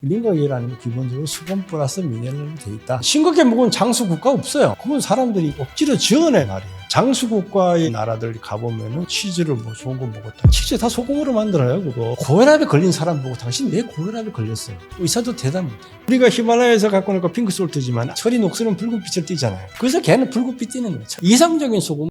링거계라는 게 기본적으로 수분 플러스 미네랄로 돼 있다. 싱겁게 먹은 장수국가 없어요. 그건 사람들이 억지로 지어내 말이에요. 장수국가의 나라들 가보면은 치즈를 뭐 좋은 거 먹었다. 치즈 다 소금으로 만들어요, 그거. 고혈압에 걸린 사람 보고 당신 왜 고혈압에 걸렸어요? 의사도 대답 못해. 우리가 히말라야에서 갖고 오는 거 핑크솔트지만 철이 녹슬은 붉은빛을 띠잖아요. 그래서 걔는 붉은빛 띠는 거예요. 이상적인 소금.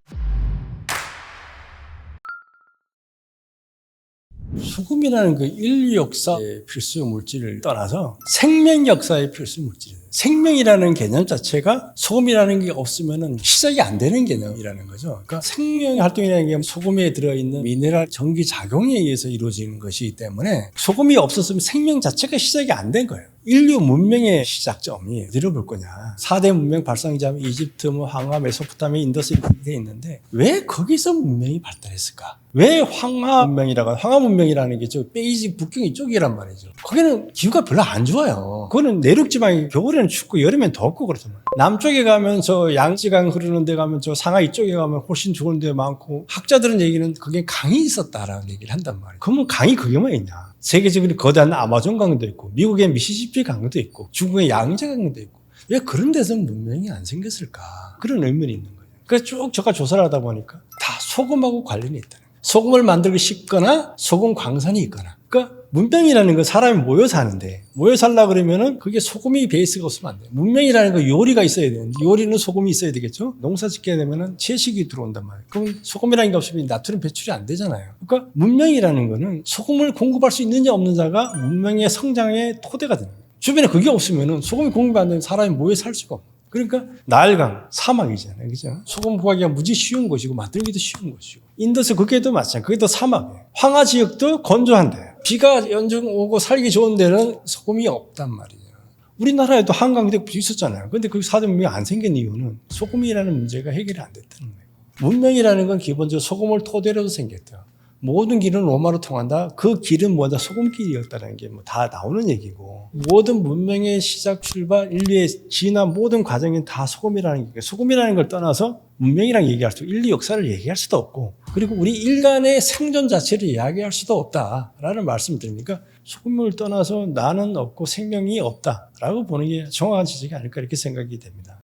소금이라는 그 인류 역사의 필수 물질을 떠나서 생명 역사의 필수 물질이에요. 생명이라는 개념 자체가 소금이라는 게 없으면 시작이 안 되는 개념이라는 거죠. 그러니까 생명 활동이라는 게 소금에 들어있는 미네랄 전기 작용에 의해서 이루어지는 것이기 때문에 소금이 없었으면 생명 자체가 시작이 안 된 거예요. 인류 문명의 시작점이 어디로 볼 거냐. 4대 문명 발상이자면 이집트, 황하, 메소포타미아, 인더스 이렇게 돼 있는데 왜 거기서 문명이 발달했을까? 왜 황하 문명이라고, 황하 문명이라는 게 저 베이직 북경 이쪽이란 말이죠. 거기는 기후가 별로 안 좋아요. 그거는 내륙지방이 겨울에는 춥고 여름엔 덥고 그렇단 말이에요. 남쪽에 가면 저 양지강 흐르는 데 가면 저 상하 이쪽에 가면 훨씬 좋은 데 많고, 학자들은 얘기는 거기에 강이 있었다라는 얘기를 한단 말이에요. 그러면 강이 거기만 있냐? 세계적으로 거대한 아마존 강도 있고, 미국의 미시시피 강도 있고, 중국의 양재 강도 있고, 왜 그런 데서는 문명이 안 생겼을까? 그런 의문이 있는 거예요. 그래서 쭉 제가 조사를 하다 보니까 다 소금하고 관련이 있다는 거예요. 소금을 만들기 쉽거나 소금 광산이 있거나. 그러니까 문명이라는 건 사람이 모여 사는데, 모여 살려고 그러면은 그게 소금이 베이스가 없으면 안 돼요. 문명이라는 건 요리가 있어야 되는데, 요리는 소금이 있어야 되겠죠? 농사 짓게 되면은 채식이 들어온단 말이에요. 그럼 소금이라는 게 없으면 나트륨 배출이 안 되잖아요. 그러니까 문명이라는 거는 소금을 공급할 수 있느냐 없느냐가 문명의 성장의 토대가 되는 거예요. 주변에 그게 없으면은 소금이 공급이 안 되면 사람이 모여 살 수가 없어요. 그러니까 나일강 사막이잖아요, 그죠? 소금 구하기가 무지 쉬운 것이고 만들기도 쉬운 것이고, 인더스 그게도 마찬가지예요. 그게 또 사막이에요. 황하 지역도 건조한데 비가 연중 오고 살기 좋은 데는 소금이 없단 말이에요. 우리나라에도 한강대 있었잖아요. 근데 그 4대 문명이 안 생긴 이유는 소금이라는 문제가 해결이 안 됐다는 거예요. 문명이라는 건 기본적으로 소금을 토대로 생겼대요. 모든 길은 로마로 통한다. 그 길은 뭐다? 소금길이었다는 게 뭐 다 나오는 얘기고, 모든 문명의 시작, 출발, 인류의 진화 모든 과정이 다 소금이라는 얘기예요. 소금이라는 걸 떠나서 문명이랑 얘기할 수, 인류 역사를 얘기할 수도 없고, 그리고 우리 인간의 생존 자체를 이야기할 수도 없다라는 말씀을 드리니까, 소금을 떠나서 나는 없고 생명이 없다라고 보는 게 정확한 지적이 아닐까 이렇게 생각이 됩니다.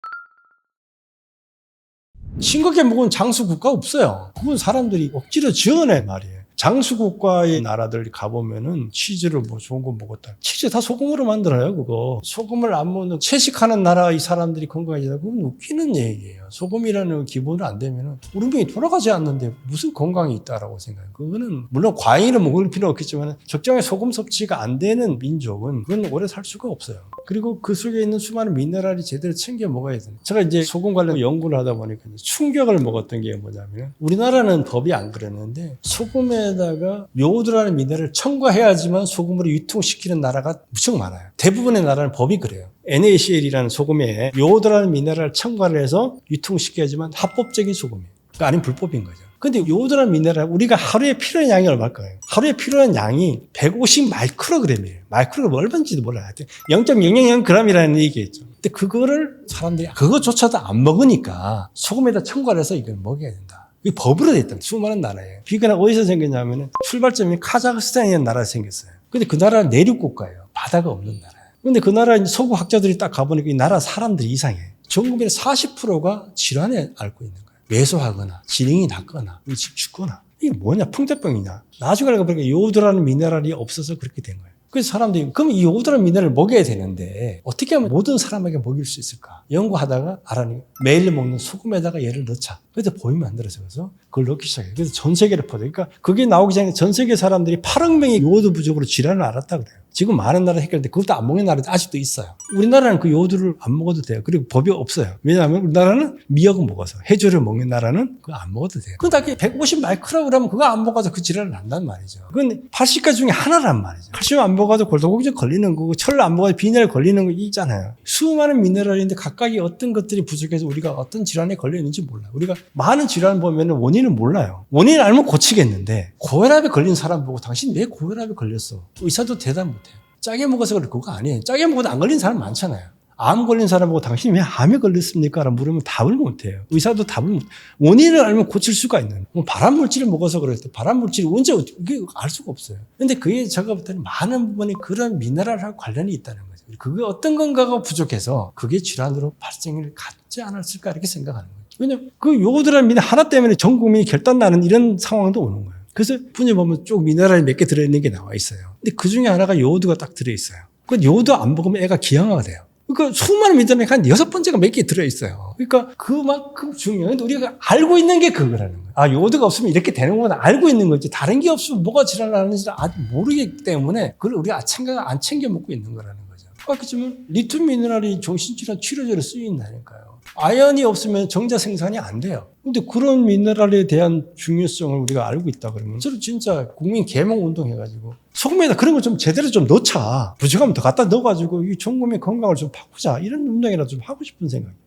싱겁게 먹은 장수국가 없어요. 그건 사람들이 억지로 지어내 말이에요. 장수국가의 나라들 가보면은 치즈를 뭐 좋은 거 먹었다. 치즈 다 소금으로 만들어요, 그거. 소금을 안 먹는, 채식하는 나라의 사람들이 건강해지다. 그건 웃기는 얘기예요. 소금이라는 기본으로 안 되면은 우리 몸이 돌아가지 않는데 무슨 건강이 있다라고 생각해요. 그거는, 물론 과잉으로 먹을 필요는 없겠지만 적정의 소금 섭취가 안 되는 민족은 그건 오래 살 수가 없어요. 그리고 그 속에 있는 수많은 미네랄이 제대로 챙겨 먹어야 돼요. 제가 이제 소금 관련 연구를 하다 보니까 충격을 먹었던 게 뭐냐면, 우리나라는 법이 안 그랬는데 소금에다가 요오드라는 미네랄을 첨가해야지만 소금으로 유통시키는 나라가 무척 많아요. 대부분의 나라는 법이 그래요. NaCl이라는 소금에 요오드라는 미네랄을 첨가를 해서 유통시켜야지만 합법적인 소금이에요. 그러니까 아니면 불법인 거죠. 근데 요오드라는 미네랄, 우리가 하루에 필요한 양이 얼마일까요? 하루에 필요한 양이 150 마이크로그램이에요. 마이크로그램 얼마인지도 몰라요. 0.000g이라는 얘기겠죠. 근데 그거를 사람들이 그거조차도 안 먹으니까 소금에다 첨가를 해서 이걸 먹여야 된다. 이게 법으로 돼 있다. 수많은 나라에. 비교가 어디서 생겼냐면은 출발점이 카자흐스탄이라는 나라에서 생겼어요. 근데 그 나라는 내륙 국가예요. 바다가 없는 나라예요. 근데 그 나라 서구 학자들이 딱 가보니까 이 나라 사람들이 이상해. 전 국민의 40%가 질환에 앓고 있는 거예요. 왜소하거나 지능이 낮거나 일찍 죽거나. 이게 뭐냐? 풍대병이냐? 나중에 알고 보니까 요오드라는 미네랄이 없어서 그렇게 된 거예요. 그래서 사람들이 그럼 이 요오드라는 미네랄을 먹여야 되는데 어떻게 하면 모든 사람에게 먹일 수 있을까? 연구하다가 알아내고 매일 먹는 소금에다가 얘를 넣자. 그래서 보이 만들어서 그래서 그걸 넣기 시작해요. 그래서 전 세계를 퍼져요. 그러니까 그게 나오기 전에 전 세계 사람들이 8억 명이 요오드 부족으로 질환을 앓았다 그래요. 지금 많은 나라 해결되는데 그것도 안 먹는 나라도 아직도 있어요. 우리나라는 그 요오드를 안 먹어도 돼요. 그리고 법이 없어요. 왜냐하면 우리나라는 미역을 먹어서, 해조를 먹는 나라는 그거 안 먹어도 돼요. 그건 다 150 마이크로그램 그거 안 먹어서 그 질환을 난단 말이죠. 그건 80가지 중에 하나란 말이죠. 칼슘 안 먹어도 골다공증 걸리는 거고, 철 안 먹어도 빈혈 걸리는 거 있잖아요. 수많은 미네랄인데 각각이 어떤 것들이 부족해서 우리가 어떤 질환에 걸렸는지 몰라요. 우리가 많은 질환 보면 원인은 몰라요. 원인을 알면 고치겠는데, 고혈압에 걸린 사람 보고 당신 왜 고혈압에 걸렸어? 의사도 대답 못해요. 짜게 먹어서 그럴 그거 아니에요. 짜게 먹어도 안 걸린 사람 많잖아요. 암 걸린 사람하고 당신이 왜 암에 걸렸습니까? 라고 물으면 답을 못해요. 의사도 답을 못. 원인을 알면 고칠 수가 있는. 뭐 발암 물질을 먹어서 그랬대. 발암 물질이 언제 어떻게 알 수가 없어요. 근데 그게 제가 볼 때는 많은 부분이 그런 미네랄하고 관련이 있다는 거죠. 그게 어떤 건가가 부족해서 그게 질환으로 발생을 갖지 않았을까 이렇게 생각하는 거예요. 왜냐면 그 요오드라는 미네랄 하나 때문에 전 국민이 결단나는 이런 상황도 오는 거예요. 그래서 분에 보면 쭉 미네랄이 몇 개 들어있는 게 나와 있어요. 근데 그 중에 하나가 요오드가 딱 들어있어요. 그 요오드 안 먹으면 애가 기형아가 돼요. 그러니까 수많은 미네랄이 한 6번째가 몇 개 들어있어요. 그러니까 그만큼 중요한 우리가 알고 있는 게 그거라는 거예요. 아, 요오드가 없으면 이렇게 되는 거구나 알고 있는 거지. 다른 게 없으면 뭐가 질환을 하는지 아직 모르기 때문에 그걸 우리가 안 챙겨 먹고 있는 거라는 거죠. 그렇지만 리튬 미네랄이 정신질환 치료제로 쓰인다니까요. 아연이 없으면 정자 생산이 안 돼요. 근데 그런 미네랄에 대한 중요성을 우리가 알고 있다 그러면 저는 진짜 국민 계몽 운동 해가지고 소금에다 그런 걸 좀 제대로 좀 넣자. 부족하면 더 갖다 넣어가지고 이 전 국민 건강을 좀 바꾸자. 이런 운동이라도 좀 하고 싶은 생각이에요.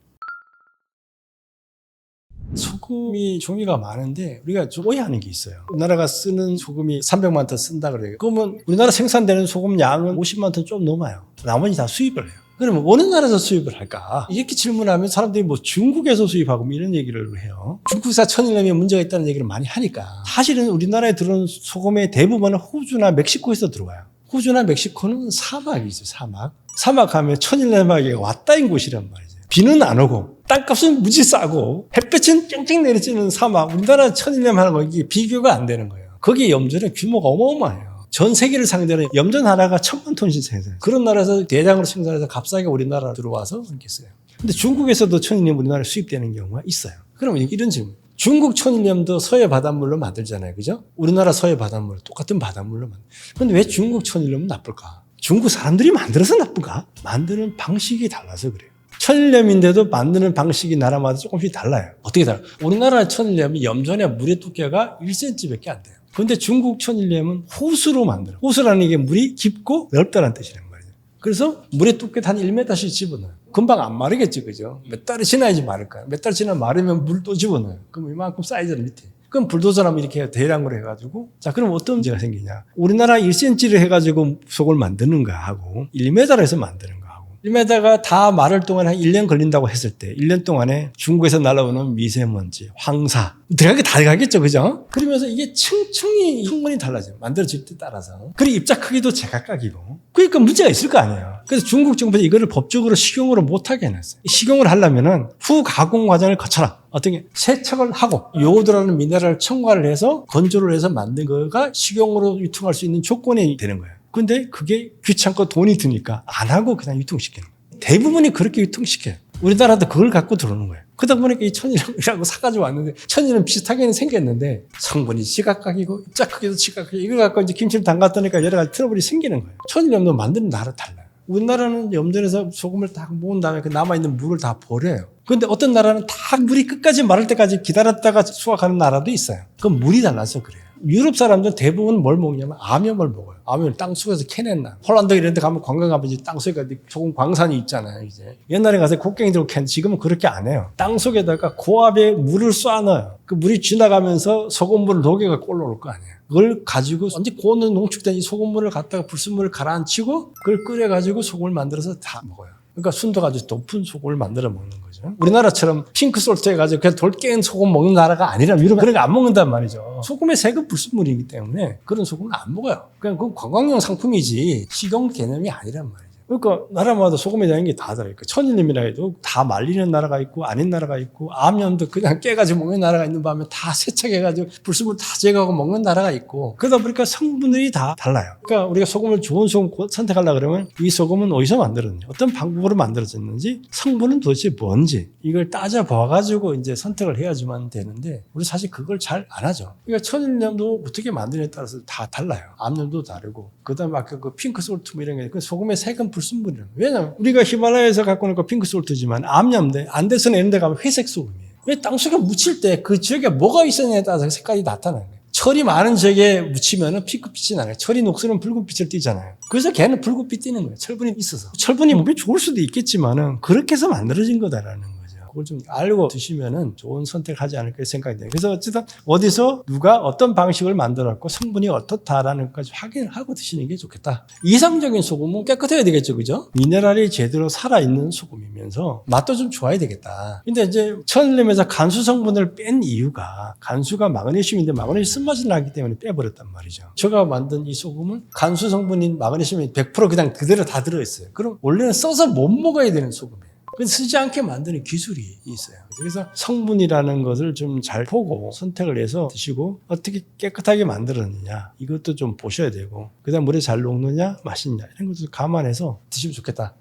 소금이 종류가 많은데 우리가 좀 오해하는 게 있어요. 우리나라가 쓰는 소금이 300만 톤 쓴다 그래요. 그러면 우리나라 생산되는 소금 양은 50만 톤 좀 넘어요. 나머지 다 수입을 해요. 그러면 어느 나라에서 수입을 할까? 이렇게 질문하면 사람들이 뭐 중국에서 수입하고 뭐 이런 얘기를 해요. 중국사 천일염에 문제가 있다는 얘기를 많이 하니까. 사실은 우리나라에 들어오는 소금의 대부분은 호주나 멕시코에서 들어와요. 호주나 멕시코는 사막이죠, 사막. 사막하면 천일염하게 왔다인 곳이란 말이죠. 비는 안 오고 땅값은 무지 싸고 햇볕은 쨍쨍 내리쬐는 사막. 우리나라 천일염하고 이게 비교가 안 되는 거예요. 거기에 염전의 규모가 어마어마해요. 전 세계를 상대로 염전 하나가 1000만 톤씩 생산해요. 그런 나라에서 대량으로 생산해서 값싸게 우리나라 들어와서 그렇게 써요. 근데 중국에서도 천일염 우리나라에 수입되는 경우가 있어요. 그러면 이런 질문. 중국 천일염도 서해 바닷물로 만들잖아요. 그죠? 우리나라 서해 바닷물 똑같은 바닷물로 만들. 근데 왜 중국 천일염은 나쁠까? 중국 사람들이 만들어서 나쁜가? 만드는 방식이 달라서 그래요. 천일염인데도 만드는 방식이 나라마다 조금씩 달라요. 어떻게 달라요? 우리나라 천일염이 염전의 물의 두께가 1cm밖에 안 돼요. 근데 중국 천일염은 호수로 만들어요. 호수라는 게 물이 깊고 넓다는 뜻이란 말이에요. 그래서 물의 두께 한 1m씩 집어넣어요. 금방 안 마르겠지, 그죠? 몇 달이 지나야지 마를까요? 몇 달 지나면 마르면 물 또 집어넣어요. 그럼 이만큼 사이즈는 밑에. 그럼 불도저라면 이렇게 대량으로 해가지고, 자, 그럼 어떤 문제가 생기냐? 우리나라 1cm를 해가지고 속을 만드는가 하고, 1m를 해서 만드는가. 1m가 다 마를 동안 한 1년 걸린다고 했을 때 1년 동안에 중국에서 날아오는 미세먼지, 황사 들어가게 다 가겠죠. 그죠? 그러면서 이게 층층이 성분이 달라져요. 만들어질 때 따라서. 그리고 입자 크기도 제각각이고. 그러니까 문제가 있을 거 아니에요. 그래서 중국 정부에서 이거를 법적으로 식용으로 못하게 해놨어요. 식용을 하려면은 후가공 과정을 거쳐라. 어떤 게 세척을 하고 요오드라는 미네랄을 첨가를 해서 건조를 해서 만든 거가 식용으로 유통할 수 있는 조건이 되는 거예요. 근데 그게 귀찮고 돈이 드니까 안 하고 그냥 유통시키는 거예요. 대부분이 그렇게 유통시켜요. 우리나라도 그걸 갖고 들어오는 거예요. 그러다 보니까 이 천일염이라고 사가지고 왔는데 천일염 비슷하게는 생겼는데 성분이 지각각이고 입자 크기도 지각각이고 이걸 갖고 이제 김치를 담갔더니까 여러 가지 트러블이 생기는 거예요. 천일염도 만드는 나라 달라요. 우리나라는 염전에서 소금을 딱 모은 다음에 그 남아있는 물을 다 버려요. 그런데 어떤 나라는 다 물이 끝까지 마를 때까지 기다렸다가 수확하는 나라도 있어요. 그건 물이 달라서 그래요. 유럽 사람들은 대부분 뭘 먹냐면 암염을 먹어요. 암염을 땅속에서 캐낸 날. 홀란드 이런 데 가면 관광 가면 이제 땅속에 소금 광산이 있잖아요, 이제. 옛날에 가서 곡괭이 들고 캐는 지금은 그렇게 안 해요. 땅속에다가 고압에 물을 쏴넣어요. 그 물이 지나가면서 소금물을 녹여가 올라올 거 아니에요. 그걸 가지고 언제 고온 농축된 이 소금물을 갖다가 불순물을 가라앉히고 그걸 끓여가지고 소금을 만들어서 다 먹어요. 그러니까 순도가 아주 높은 소금을 만들어 먹는 거죠. 우리나라처럼 핑크솔트 해가지고 그냥 돌 깬 소금 먹는 나라가 아니라 유럽은 그런 거 안 먹는단 말이죠. 소금의 색은 불순물이기 때문에 그런 소금은 안 먹어요. 그냥 그건 관광용 상품이지 식용 개념이 아니란 말이죠. 그러니까 나라마다 소금에 대한 게 다 다르니까 천일염이라 해도 다 말리는 나라가 있고 아닌 나라가 있고 암염도 그냥 깨가지고 먹는 나라가 있는 반면에 다 세척해가지고 불순물 다 제거하고 먹는 나라가 있고 그러다 보니까 성분들이 다 달라요. 그러니까 우리가 소금을 좋은 소금 선택하려고 그러면 이 소금은 어디서 만들었는지 어떤 방법으로 만들어졌는지 성분은 도대체 뭔지 이걸 따져봐가지고 이제 선택을 해야지만 되는데 우리 사실 그걸 잘 안 하죠. 그러니까 천일염도 어떻게 만드느냐에 따라서 다 달라요. 암염도 다르고 그다음에 아까 그 핑크솔트 뭐 이런 게 그 소금의 색은 불순물이에요. 왜냐면 우리가 히말라야에서 갖고 오는 거 핑크솔트지만 암염대 안데스나 이런 데 가면 회색 소금이에요. 왜 땅속에 묻힐 때 그 지역에 뭐가 있었냐에 따라서 색깔이 나타나는 거예요. 철이 많은 지역에 묻히면 핑크빛이 나요. 철이 녹슬은 붉은빛을 띠잖아요. 그래서 걔는 붉은빛 띠는 거예요. 철분이 있어서. 철분이 몸에 좋을 수도 있겠지만은 그렇게 해서 만들어진 거다라는 거죠. 그걸 좀 알고 드시면은 좋은 선택하지 않을까 생각이 돼요. 그래서 어쨌든 어디서 누가 어떤 방식을 만들었고 성분이 어떻다라는 것까지 확인하고 드시는 게 좋겠다. 이상적인 소금은 깨끗해야 되겠죠, 그죠? 미네랄이 제대로 살아있는 소금이면서 맛도 좀 좋아야 되겠다. 근데 이제 천일염에서 간수 성분을 뺀 이유가 간수가 마그네슘인데 마그네슘 쓴맛이 나기 때문에 빼버렸단 말이죠. 제가 만든 이 소금은 간수 성분인 마그네슘이 100% 그냥 그대로 다 들어있어요. 그럼 원래는 써서 못 먹어야 되는 소금이에요. 쓰지 않게 만드는 기술이 있어요. 그래서 성분이라는 것을 좀 잘 보고 선택을 해서 드시고 어떻게 깨끗하게 만들었느냐 이것도 좀 보셔야 되고 그다음 물에 잘 녹느냐 맛있냐 이런 것도 감안해서 드시면 좋겠다.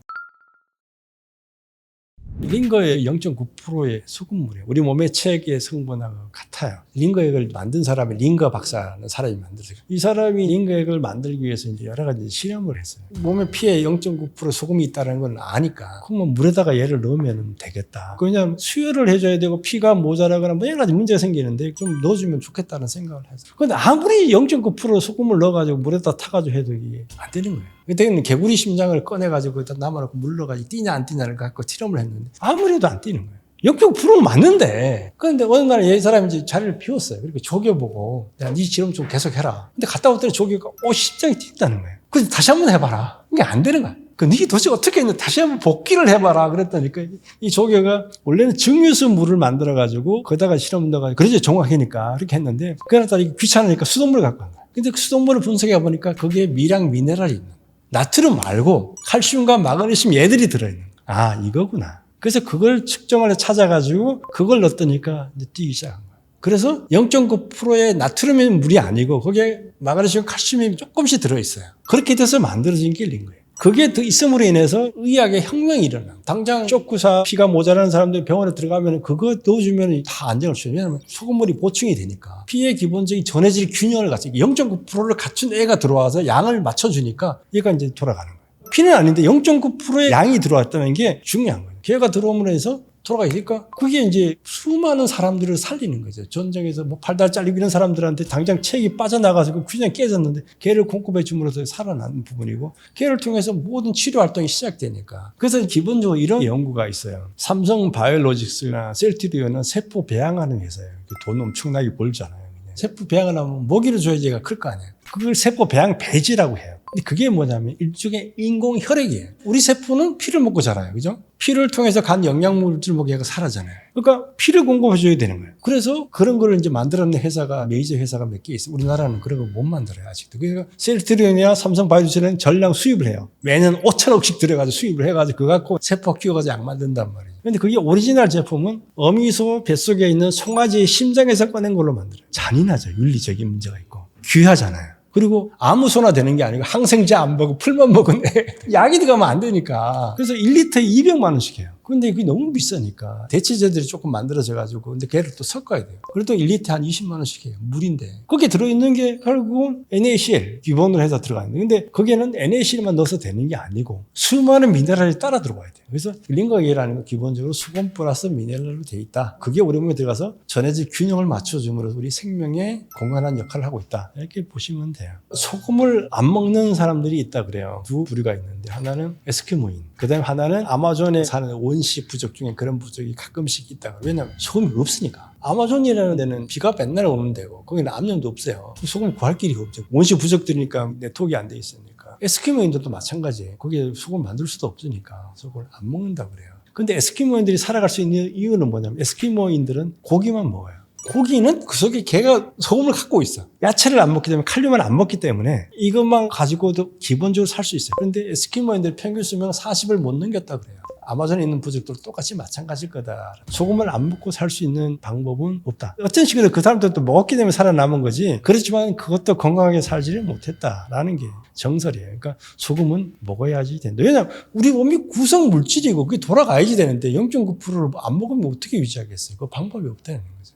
링거액 0.9%의 소금물이에요. 우리 몸의 체액의 성분하고 같아요. 링거액을 만든 사람이 링거 박사라는 사람이 만들었어요. 이 사람이 링거액을 만들기 위해서 이제 여러 가지 실험을 했어요. 몸에 피에 0.9% 소금이 있다는 건 아니까 그러면 물에다가 얘를 넣으면 되겠다. 그냥 수혈을 해줘야 되고 피가 모자라거나 뭐 여러 가지 문제가 생기는데 좀 넣어주면 좋겠다는 생각을 했어요. 그런데 아무리 0.9% 소금을 넣어가지고 물에다 타가지고 해도 이게 안 되는 거예요. 그때는 개구리 심장을 꺼내가지고 일단 남아놓고 물 넣어가지고 뛰냐 안 뛰냐를 갖고 실험을 했는데 아무리 해도 안 뛰는 거예요. 0.9%는 맞는데. 그런데 어느 날 이 사람이 이제 자리를 비웠어요. 그리고 조교보고 야, 네 실험 좀 계속 해라. 근데 갔다 왔더니 조교가 심장이 뛴다는 거예요. 그래서 다시 한번 해봐라. 이게 안 되는 거야. 네 도대체 어떻게 했는데 다시 한번 복기를 해봐라. 그랬다니까 이 조교가 원래는 증류수 물을 만들어가지고 거기다가 실험 넣어가지고 그러지 정확하니까 이렇게 했는데 그러다 귀찮으니까 수돗물을 갖고 간 거야. 근데 그 수돗물을 분석해 보니까 거기에 미량 미네랄이 있는 거야. 나트륨 말고 칼슘과 마그네슘 얘들이 들어있는 거야. 아 이거구나. 그래서 그걸 측정을 해 찾아가지고 그걸 넣었더니까 이제 뛰기 시작한 거야. 그래서 0.9%의 나트륨의 물이 아니고 거기에 마그네슘, 칼슘이 조금씩 들어있어요. 그렇게 돼서 만들어진 게 링거예요. 그게 더 있음으로 인해서 의학의 혁명이 일어나. 당장 쪽구사 피가 모자라는 사람들 병원에 들어가면 그거 넣어주면 다 안정을 줘요. 왜냐하면 소금물이 보충이 되니까. 피의 기본적인 전해질 균형을 갖추고 0.9%를 갖춘 애가 들어와서 양을 맞춰주니까 얘가 이제 돌아가는 거예요. 피는 아닌데 0.9%의 양이 들어왔다는 게 중요한 거예요. 걔가 들어오므로 해서 돌아가니까 그게 이제 수많은 사람들을 살리는 거죠. 전쟁에서 뭐 팔다리 잘리고 이런 사람들한테 당장 체액이 빠져나가서 균형이 깨졌는데 걔를 공급해 줌으로써 살아나는 부분이고 걔를 통해서 모든 치료 활동이 시작되니까. 그래서 기본적으로 이런 연구가 있어요. 삼성 바이오로직스나 셀트리온은 세포 배양하는 회사예요. 돈 엄청나게 벌잖아요. 세포 배양을 하면 먹이를 줘야지 얘가 클 거 아니에요. 그걸 세포 배양 배지라고 해요. 근데 그게 뭐냐면 일종의 인공 혈액이에요. 우리 세포는 피를 먹고 자라요. 그죠? 피를 통해서 간 영양물질 먹고 얘가 살아잖아요. 그러니까 피를 공급해줘야 되는 거예요. 그래서 그런 거를 이제 만들어낸 회사가, 메이저 회사가 몇 개 있어요. 우리나라는 그런 거 못 만들어요, 아직도. 그러니까 셀트리온이나 삼성 바이오로직스는 전량 수입을 해요. 매년 5천억씩 들여가지고 수입을 해가지고 그거 갖고 세포 키워가지고 약 만든단 말이에요. 근데 그게 오리지널 제품은 어미소 뱃속에 있는 송아지의 심장에서 꺼낸 걸로 만들어요. 잔인하죠. 윤리적인 문제가 있고. 귀하잖아요. 그리고 아무 소나 되는 게 아니고 항생제 안 먹고 풀만 먹은 애. 약이 들어가면 안 되니까. 그래서 1리터에 200만 원씩 해요. 근데 그게 너무 비싸니까 대체제들이 조금 만들어져가지고 근데 걔를 또 섞어야 돼요. 그래도 1리터에 한 20만 원씩 해요. 물인데. 거기에 들어있는 게 결국은 NaCl 기본으로 해서 들어가는데 근데 거기에는 NaCl만 넣어서 되는 게 아니고 수많은 미네랄이 따라 들어가야 돼요. 그래서 링거액이라는 건 기본적으로 수분 플러스 미네랄로 되어 있다. 그게 우리 몸에 들어가서 전해질 균형을 맞춰줌으로 우리 생명에 공헌한 역할을 하고 있다. 이렇게 보시면 돼요. 소금을 안 먹는 사람들이 있다 그래요. 두 부류가 있는데 하나는 에스키모인, 그 다음에 하나는 아마존에 사는 원시 부족 중에 그런 부족이 가끔씩 있다. 왜냐하면 소금이 없으니까. 아마존이라는 데는 비가 맨날 오는 데고 거기는 암염도 없어요. 소금 구할 길이 없죠. 원시 부족들이니까 네트워크가 안 돼 있으니까. 에스키모인들도 마찬가지예요. 거기에 소금 만들 수도 없으니까 소금을 안 먹는다 그래요. 근데 에스키모인들이 살아갈 수 있는 이유는 뭐냐면 에스키모인들은 고기만 먹어요. 고기는 그 속에 걔가 소금을 갖고 있어. 야채를 안 먹기 때문에 칼륨을 안 먹기 때문에 이것만 가지고도 기본적으로 살 수 있어요. 그런데 에스키모인들 평균 수명 40을 못 넘겼다 그래요. 아마존에 있는 부족도 똑같이 마찬가지일 거다. 소금을 안 먹고 살 수 있는 방법은 없다. 어떤 식으로 그 사람들도 먹었기 때문에 살아남은 거지. 그렇지만 그것도 건강하게 살지를 못했다라는 게 정설이에요. 그러니까 소금은 먹어야지 된다. 왜냐하면 우리 몸이 구성 물질이고 그게 돌아가야지 되는데 0.9%를 안 먹으면 어떻게 유지하겠어요? 그 방법이 없다는 거죠.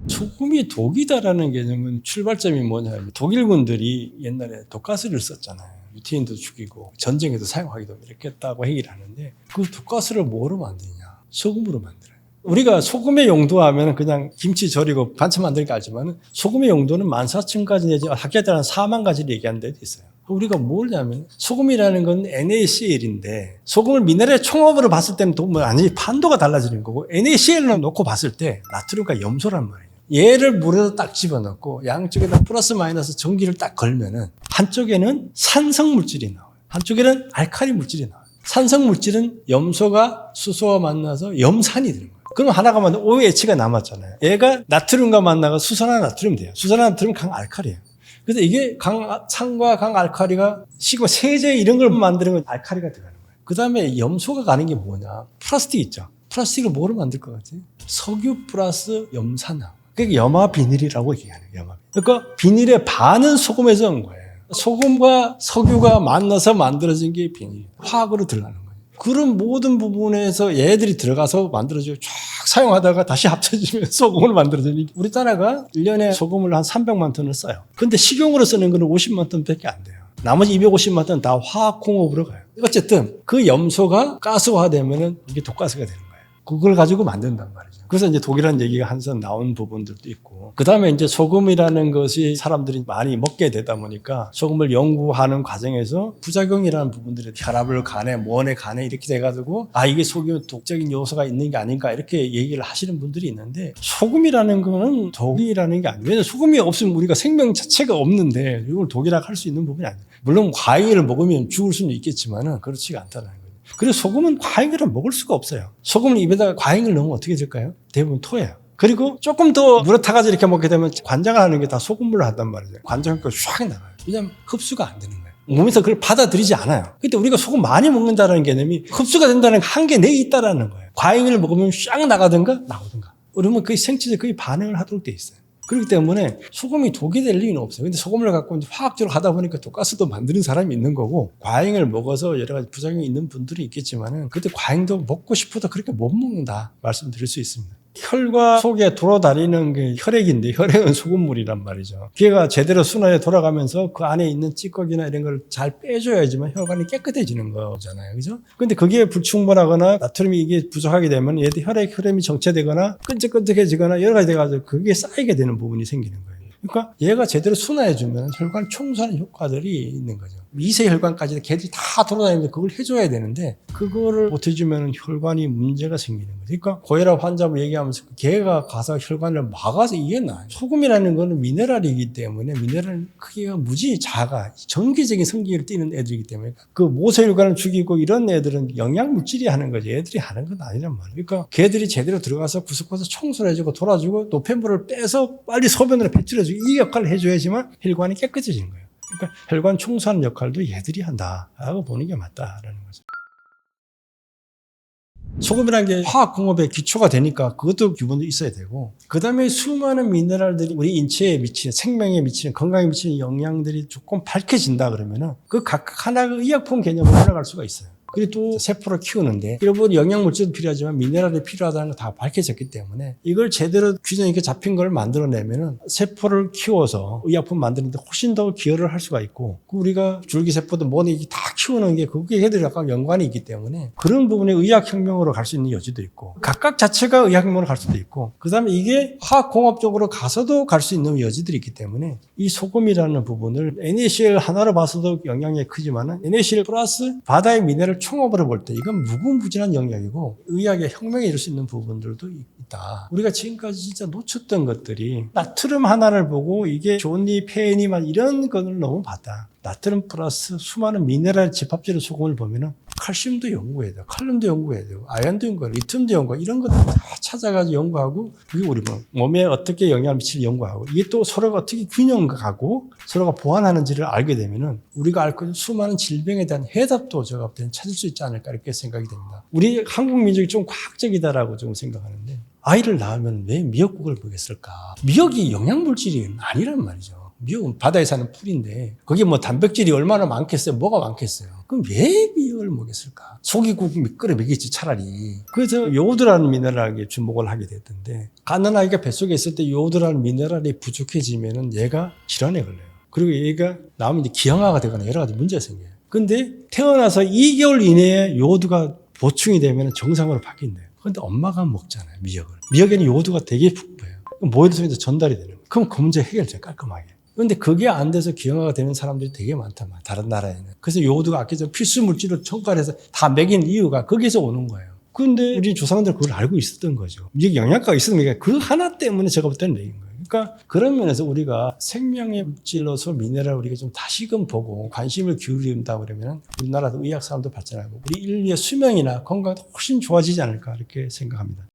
소금이 독이다라는 개념은 출발점이 뭐냐면 독일군들이 옛날에 독가스를 썼잖아요. 유태인도 죽이고 전쟁에도 사용하기도 이렇게 했다고 얘기를 하는데 그 독가스를 뭐로 만드냐? 소금으로 만들어요. 우리가 소금의 용도하면 그냥 김치 절이고 반찬 만들기 알지만 소금의 용도는 14,000가지 내지 학자들은 4만 가지를 얘기하는 데도 있어요. 우리가 뭐냐면 소금이라는 건 NaCl인데 소금을 미네랄 총합으로 봤을 때는 또 완전히 판도가 달라지는 거고 NaCl을 놓고 봤을 때 나트륨과 염소란 말이에요. 얘를 물에다 딱 집어넣고 양쪽에다 플러스 마이너스 전기를 딱 걸면은 한쪽에는 산성 물질이 나와요. 한쪽에는 알칼리 물질이 나와요. 산성 물질은 염소가 수소와 만나서 염산이 되는 거예요. 그럼 하나가 만나면 OH가 남았잖아요. 얘가 나트륨과 만나가 수산화 나트륨 돼요. 수산화 나트륨은 강알칼리예요. 그래서 이게 강산과 강알칼리가 시고 세제 이런 걸 만드는 건 알칼리가 들어가는 거예요. 그 다음에 염소가 가는 게 뭐냐? 플라스틱 있죠. 플라스틱을 뭐로 만들 것 같아요? 석유 플러스 염산화. 그게 염화 비닐이라고 얘기하는 거예요. 그러니까 비닐의 반은 소금에서 온 거예요. 소금과 석유가 만나서 만들어진 게 비닐. 화학으로 들어가는 거예요. 그런 모든 부분에서 얘들이 들어가서 만들어지고 쫙 사용하다가 다시 합쳐지면 소금을 만들어지니 우리나라가 1년에 소금을 한 300만 톤을 써요. 근데 식용으로 쓰는 거는 50만 톤밖에 안 돼요. 나머지 250만 톤 다 화학공업으로 가요. 어쨌든 그 염소가 가스화되면 이게 독가스가 되는 거예요. 그걸 가지고 만든단 말이죠. 그래서 이제 독이라는 얘기가 한선 나온 부분들도 있고, 그 다음에 이제 소금이라는 것이 사람들이 많이 먹게 되다 보니까 소금을 연구하는 과정에서 부작용이라는 부분들이 혈압을 간에, 원에 간에 이렇게 돼가지고 이게 소금에 독적인 요소가 있는 게 아닌가 이렇게 얘기를 하시는 분들이 있는데 소금이라는 거는 독이라는 게 아니에요. 왜냐하면 소금이 없으면 우리가 생명 자체가 없는데 이걸 독이라고 할 수 있는 부분이 아니에요. 물론 과일을 먹으면 죽을 수는 있겠지만은 그렇지가 않다는 거예요. 그리고 소금은 과잉을 먹을 수가 없어요. 소금을 입에다가 과잉을 넣으면 어떻게 될까요? 대부분 토해요. 그리고 조금 더 물에 타가지고 이렇게 먹게 되면 관장을 하는 게 다 소금물로 한단 말이죠. 관장효과가 쫙 나가요. 왜냐하면 흡수가 안 되는 거예요. 몸에서 그걸 받아들이지 않아요. 근데 우리가 소금 많이 먹는다는 개념이 흡수가 된다는 한계 내에 있다라는 거예요. 과잉을 먹으면 쫙 나가든가 나오든가. 그러면 그 생체에 거의 반응을 하도록 돼 있어요. 그렇기 때문에 소금이 독이 될 리는 없어요. 근데 소금을 갖고 이제 화학적으로 하다 보니까 독가스도 만드는 사람이 있는 거고, 과잉을 먹어서 여러 가지 부작용이 있는 분들이 있겠지만은, 그때 과잉도 먹고 싶어도 그렇게 못 먹는다 말씀드릴 수 있습니다. 혈과 속에 돌아다니는 게 혈액인데 혈액은 소금물이란 말이죠. 걔가 제대로 순환에 돌아가면서 그 안에 있는 찌꺼기나 이런 걸 잘 빼줘야지만 혈관이 깨끗해지는 거잖아요. 그죠? 근데 그게 불충분하거나 나트륨이 이게 부족하게 되면 얘들 혈액 흐름이 정체되거나 끈적끈적해지거나 여러 가지 돼가지고 그게 쌓이게 되는 부분이 생기는 거예요. 그러니까 얘가 제대로 순환해주면 혈관 청소하는 효과들이 있는 거죠. 미세 혈관까지 걔들이 다 돌아다니는데 그걸 해줘야 되는데 그거를 못 해주면 혈관이 문제가 생기는 거죠. 그러니까 고혈압 환자분 얘기하면서 걔가 가서 혈관을 막아서 이게 나아요. 소금이라는 거는 미네랄이기 때문에 미네랄 크기가 무지 작아. 전기적인 성질을 띠는 애들이기 때문에 그 모세혈관을 죽이고 이런 애들은 영양물질이 하는 거지 애들이 하는 건 아니란 말이에요. 그러니까 걔들이 제대로 들어가서 구석구석 청소를 해주고 돌아주고 노폐물을 빼서 빨리 소변으로 배출해주고 이 역할을 해줘야지만 혈관이 깨끗해지는 거예요. 그러니까 혈관 청소하는 역할도 얘들이 한다라고 보는 게 맞다라는 거죠. 소금이라는 게 화학공업의 기초가 되니까 그것도 기본도 있어야 되고, 그 다음에 수많은 미네랄들이 우리 인체에 미치는, 생명에 미치는, 건강에 미치는 영향들이 조금 밝혀진다 그러면은 그 각각 하나가 의약품 개념으로 올라갈 수가 있어요. 그리고 또 세포를 키우는데 여러분 영양물질도 필요하지만 미네랄이 필요하다는 거 다 밝혀졌기 때문에 이걸 제대로 균형 있게 잡힌 걸 만들어내면은 세포를 키워서 의약품 만드는데 훨씬 더 기여를 할 수가 있고, 우리가 줄기세포도 뭐니 다 키우는 게 그게 얘들이 약간 연관이 있기 때문에 그런 부분에 의학혁명으로 갈 수 있는 여지도 있고, 각각 자체가 의학혁명으로 갈 수도 있고, 그 다음에 이게 화학공업적으로 가서도 갈 수 있는 여지들이 있기 때문에 이 소금이라는 부분을 NaCl 하나로 봐서도 영향이 크지만은 NaCl 플러스 바다의 미네랄 총합으로 볼 때 이건 무궁무진한 영역이고 의학의 혁명에 이룰 수 있는 부분들도 있다. 우리가 지금까지 진짜 놓쳤던 것들이 나트륨 하나를 보고 이게 좋니 폐니만 이런 거를 너무 봤다. 나트륨 플러스 수많은 미네랄 집합질의 소금을 보면은 칼슘도 연구해야 돼요. 칼륨도 연구해야 되고 아연도 연구하고 리튬도 연구하고 이런 것들 다 찾아가지고 연구하고, 그게 우리 몸에 어떻게 영향을 미칠지 연구하고, 이게 또 서로가 어떻게 균형하고 서로가 보완하는지를 알게 되면은 우리가 알 것 수많은 질병에 대한 해답도 제가 찾을 수 있지 않을까 이렇게 생각이 됩니다. 우리 한국 민족이 좀 과학적이다라고 좀 생각하는데, 아이를 낳으면 왜 미역국을 먹였을까? 미역이 영양물질이 아니란 말이죠. 미역은 바다에 사는 풀인데 거기에 뭐 단백질이 얼마나 많겠어요? 뭐가 많겠어요? 그럼 왜 미역을 먹였을까? 소기국 끓여 먹였지 차라리. 그래서 요오드라는 미네랄에 주목을 하게 됐던데, 가는 아이가 뱃속에 있을 때 요오드라는 미네랄이 부족해지면은 얘가 질환에 걸려요. 그리고 얘가 나오면 이제 기형아가 되거나 여러 가지 문제가 생겨요. 근데 태어나서 2개월 이내에 요오드가 보충이 되면 정상으로 바뀐대요. 근데 엄마가 먹잖아요, 미역을. 미역에는 요오드가 되게 풍부해요. 모유를 통해서 전달이 되는 거예요. 그럼 그 문제 해결돼요, 깔끔하게. 그런데 그게 안 돼서 기형아가 되는 사람들이 되게 많단 말이에요. 다른 나라에는. 그래서 요오드가 아까 전 필수 물질로 첨가를 해서 다 먹인 이유가 거기서 오는 거예요. 근데 우리 조상들 그걸 알고 있었던 거죠. 이게 영양가가 있었던 게 그 하나 때문에 제가 볼 때는 먹인 거예요. 그러니까 그런 면에서 우리가 생명의 물질로서 미네랄 우리가 좀 다시금 보고 관심을 기울인다 그러면 우리나라도 의학 사람도 발전하고 우리 인류의 수명이나 건강도 훨씬 좋아지지 않을까 이렇게 생각합니다.